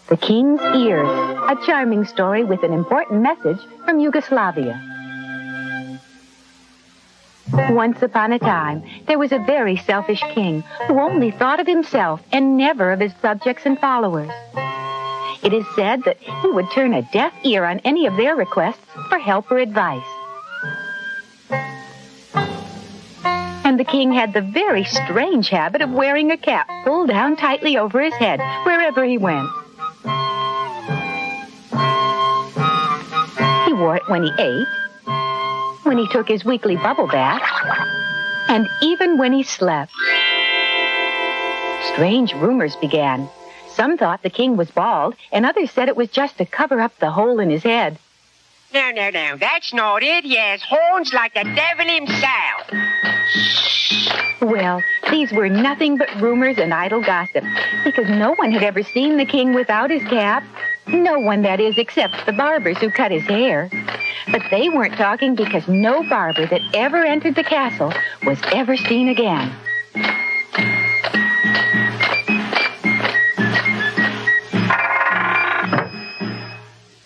The King's Ears, a charming story with an important message from Yugoslavia. Once upon a time, there was a very selfish king who only thought of himself and never of his subjects and followers. It is said that he would turn a deaf ear on any of their requests for help or advice. And the king had the very strange habit of wearing a cap pulled down tightly over his head wherever he went. He wore it when he ate, when he took his weekly bubble bath, and even when he slept. Strange rumors began. Some thought the king was bald, and others said it was just to cover up the hole in his head. No, that's not it. He has horns like the devil himself. Well, these were nothing but rumors and idle gossip, because no one had ever seen the king without his cap. No one, that is, except the barbers who cut his hair. But they weren't talking because no barber that ever entered the castle was ever seen again.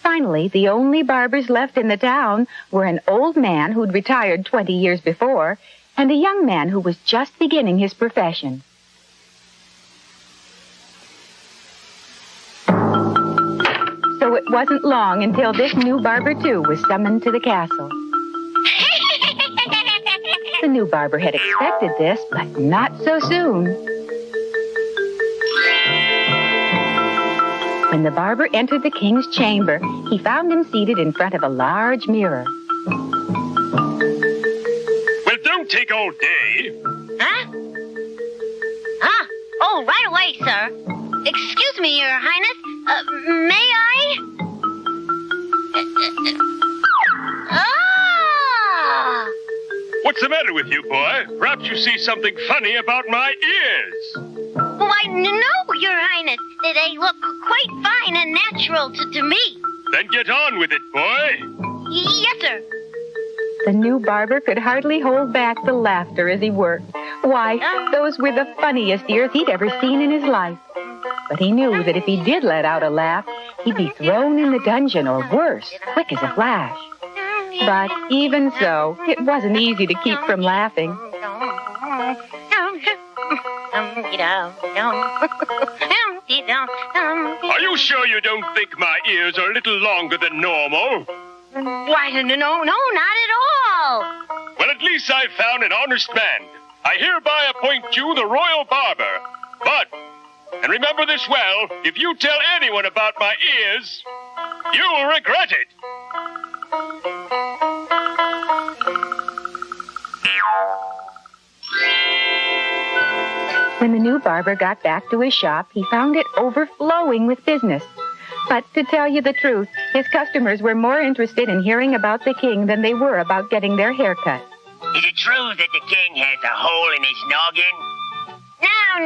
Finally, the only barbers left in the town were an old man who'd retired 20 years before and a young man who was just beginning his profession. So it wasn't long until this new barber, too, was summoned to the castle. The new barber had expected this, but not so soon. When the barber entered the king's chamber, he found him seated in front of a large mirror. Well, don't take all day. Huh? Oh, right away, sir. Excuse me, Your Highness. May I? What's the matter with you, boy? Perhaps you see something funny about my ears. Why, no, Your Highness. They look quite fine and natural to me. Then get on with it, boy. Yes, sir. The new barber could hardly hold back the laughter as he worked. Why, those were the funniest ears he'd ever seen in his life. But he knew that if he did let out a laugh, he'd be thrown in the dungeon, or worse, quick as a flash. But even so, it wasn't easy to keep from laughing. Are you sure you don't think my ears are a little longer than normal? Why, no, not at all. Well, at least I found an honest man. I hereby appoint you the royal barber. But, and remember this well, if you tell anyone about my ears, you'll regret it. When the new barber got back to his shop, he found it overflowing with business. But to tell you the truth, his customers were more interested in hearing about the king than they were about getting their hair cut. Is it true that the king has a hole in his noggin?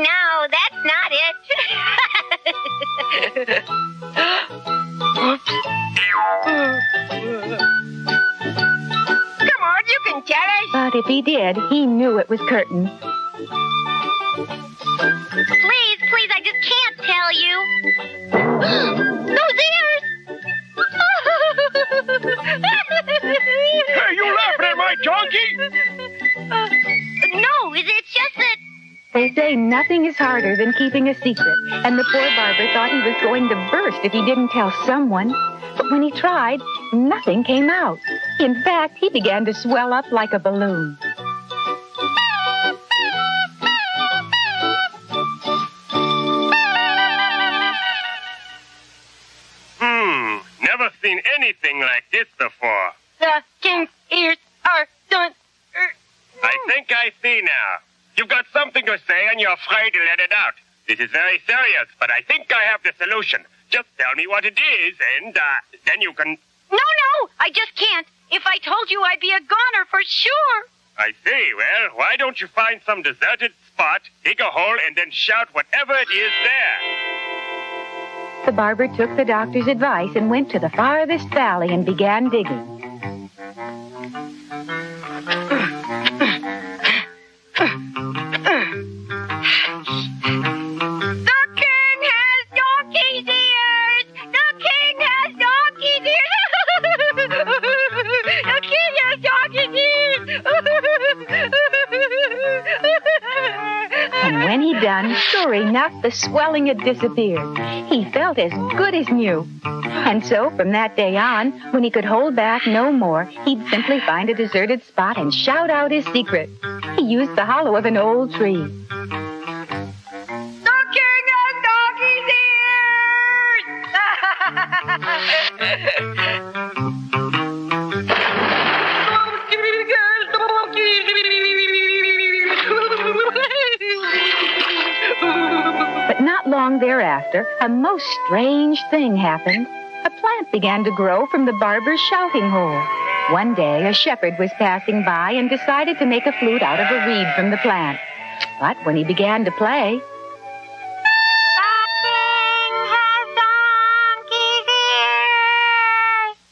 No, that's not it. Come on, you can tell us. But if he did, he knew it was curtains. Please, I just can't tell you. Those ears! Hey, you laughing at my donkey? No, it's just that... They say nothing is harder than keeping a secret, and the poor barber thought he was going to burst if he didn't tell someone. But when he tried, nothing came out. In fact, he began to swell up like a balloon. Never seen anything like this before. The king's ears are done. I think I see now. You've got something to say and you're afraid to let it out. This is very serious, but I think I have the solution. Just tell me what it is, and then you can... No, I just can't. If I told you, I'd be a goner for sure. I see. Well, why don't you find some deserted spot, dig a hole, and then shout whatever it is there? The barber took the doctor's advice and went to the farthest valley and began digging. The king has donkey's ears! sure enough, the swelling had disappeared. He felt as good as new. And so, from that day on, when he could hold back no more, he'd simply find a deserted spot and shout out his secret. He used the hollow of an old tree. The king has donkey's But not long thereafter, a most strange thing happened. A plant began to grow from the barber's shouting hole. One day, a shepherd was passing by and decided to make a flute out of a reed from the plant. But when he began to play...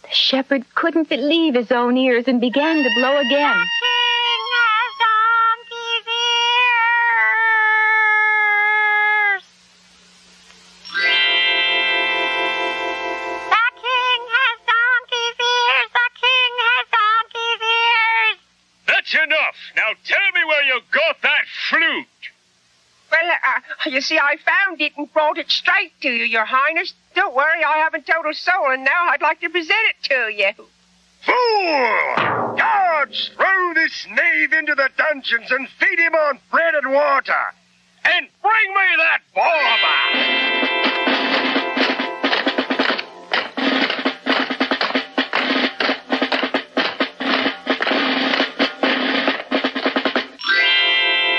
The shepherd couldn't believe his own ears and began to blow again. Enough. Now tell me where you got that flute. Well, you see, I found it and brought it straight to you, Your Highness. Don't worry, I haven't told a soul, and now I'd like to present it to you. Fool! Guards, throw this knave into the dungeons and feed him on bread and water. And bring me that barber!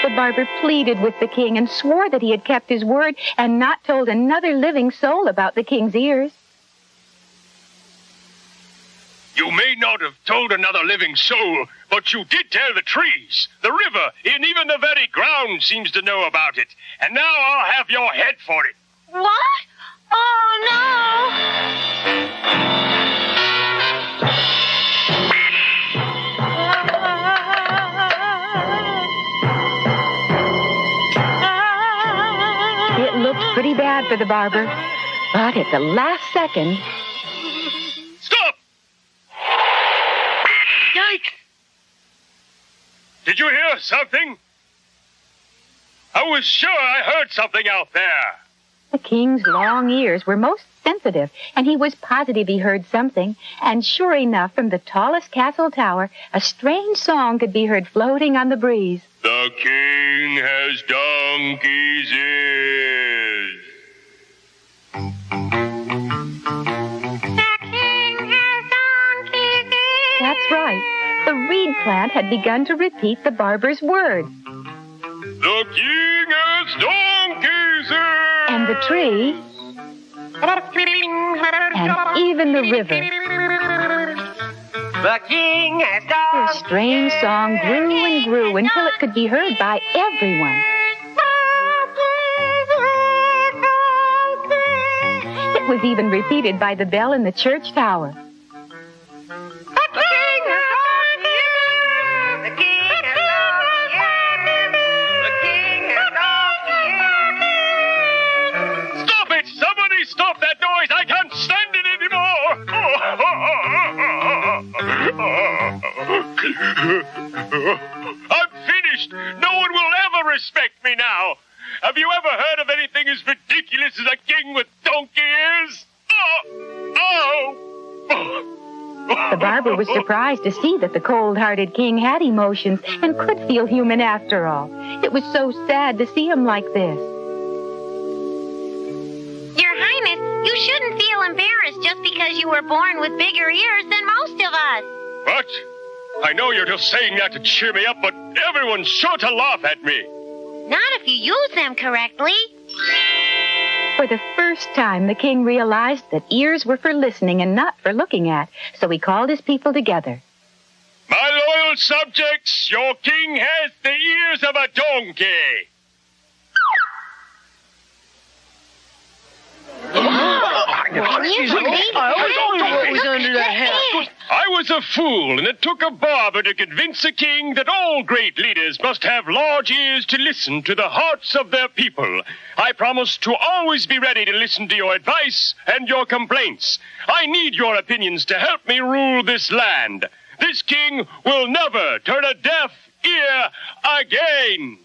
The barber pleaded with the king and swore that he had kept his word and not told another living soul about the king's ears. You may not have told another living soul, but you did tell the trees, the river, and even the very ground seems to know about it. And now I'll have your head for it. What? Oh, no! It looked pretty bad for the barber, but at the last second... Stop! Yikes! Did you hear something? I was sure I heard something out there. The king's long ears were most sensitive, and he was positive he heard something. And sure enough, from the tallest castle tower, a strange song could be heard floating on the breeze. The king has donkey's ears. The king has donkey's ears. That's right. The reed plant had begun to repeat the barber's words. The king has donkey's ears. And the tree, and even the river. The king has Their donkey's strange song grew and grew until it could be heard by everyone. It was even repeated by the bell in the church tower. Stop that noise! I can't stand it anymore! I'm finished! No one will ever respect me now! Have you ever heard of anything as ridiculous as a king with donkey ears? The barber was surprised to see that the cold-hearted king had emotions and could feel human after all. It was so sad to see him like this. Your Highness, you shouldn't feel embarrassed just because you were born with bigger ears than most of us. What? I know you're just saying that to cheer me up, but everyone's sure to laugh at me. Not if you use them correctly. For the first time, the king realized that ears were for listening and not for looking at, so he called his people together. My loyal subjects, your king has the ears of a donkey. I was a fool, and it took a barber to convince a king that all great leaders must have large ears to listen to the hearts of their people. I promise to always be ready to listen to your advice and your complaints. I need your opinions to help me rule this land. This king will never turn a deaf ear again.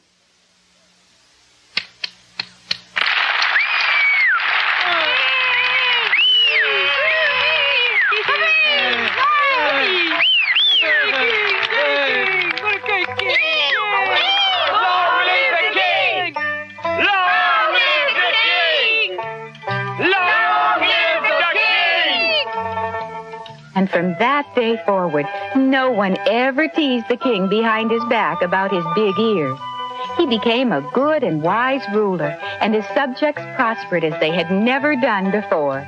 And from that day forward, no one ever teased the king behind his back about his big ears. He became a good and wise ruler, and his subjects prospered as they had never done before.